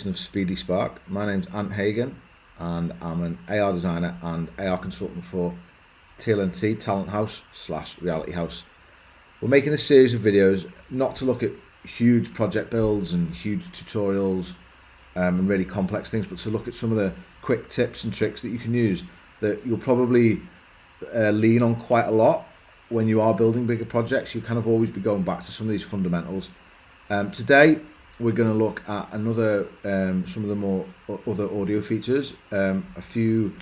Of Speedy Spark. My name's Ant Hagan and I'm an AR designer and AR consultant for TLNT, Talent House / Reality House. We're making this series of videos not to look at huge project builds and huge tutorials and really complex things, but to look at some of the quick tips and tricks that you can use that you'll probably lean on quite a lot when you are building bigger projects. You kind of always be going back to some of these fundamentals. Today we're going to look at another some of the more other audio features. A few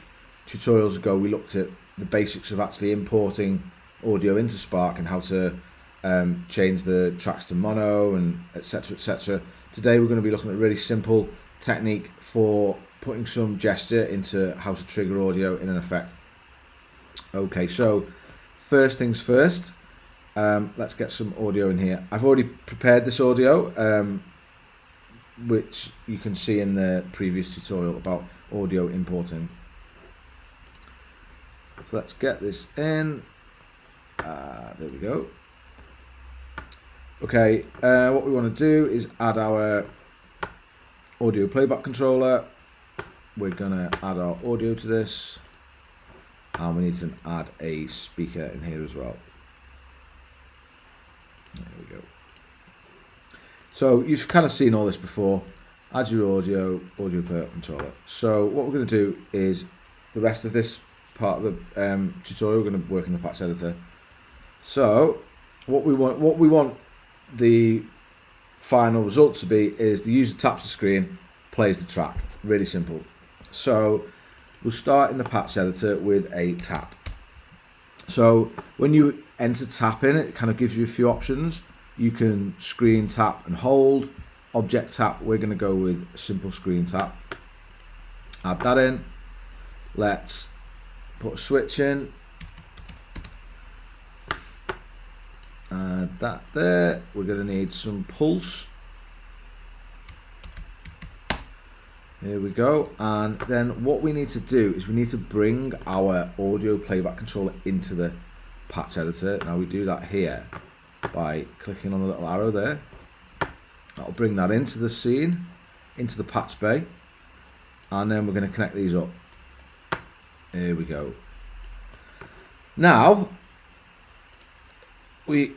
tutorials ago we looked at the basics of actually importing audio into Spark and how to change the tracks to mono and etc. etc. Today we're going to be looking at a really simple technique for putting some gesture into how to trigger audio in an effect. Okay, so first things first, let's get some audio in here. I've already prepared this audio, which you can see in the previous tutorial about audio importing. So let's get this in. There we go. Okay, what we want to do is add our audio playback controller. We're going to add our audio to this, and we need to add a speaker in here as well. There we go. So you've kind of seen all this before. Add your audio playback controller. So what we're going to do is the rest of this part of the tutorial, we're going to work in the patch editor. So what we want the final result to be is the user taps the screen, plays the track. Really simple. So we'll start in the patch editor with a tap. So when you enter tap in, it kind of gives you a few options. You can screen tap and hold, object tap. We're going to go with simple screen tap. Add that in. Let's put a switch in. Add that there. We're going to need some pulse. Here we go. And then what we need to do is we need to bring our audio playback controller into the patch editor. Now we do that here by clicking on the little arrow there. That'll bring that into the scene, into the patch bay, and then we're going to connect these up. Here we go. Now we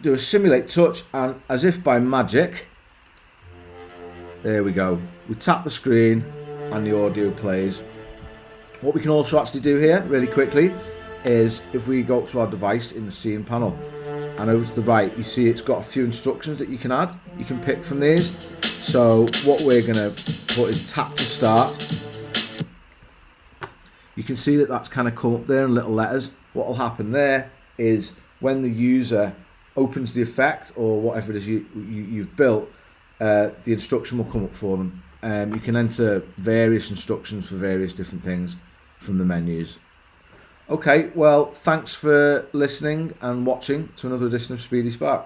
do a simulate touch, and as if by magic, there we go. We tap the screen and the audio plays. What we can also actually do here really quickly is if we go up to our device in the scene panel and over to the right, you see it's got a few instructions that you can add. You can pick from these. So what we're going to put is tap to start. You can see that that's kind of come up there in little letters. What will happen there is when the user opens the effect or whatever it is you've built, the instruction will come up for them. You can enter various instructions for various different things from the menus. Okay, well, thanks for listening and watching to another edition of Speedy Spark.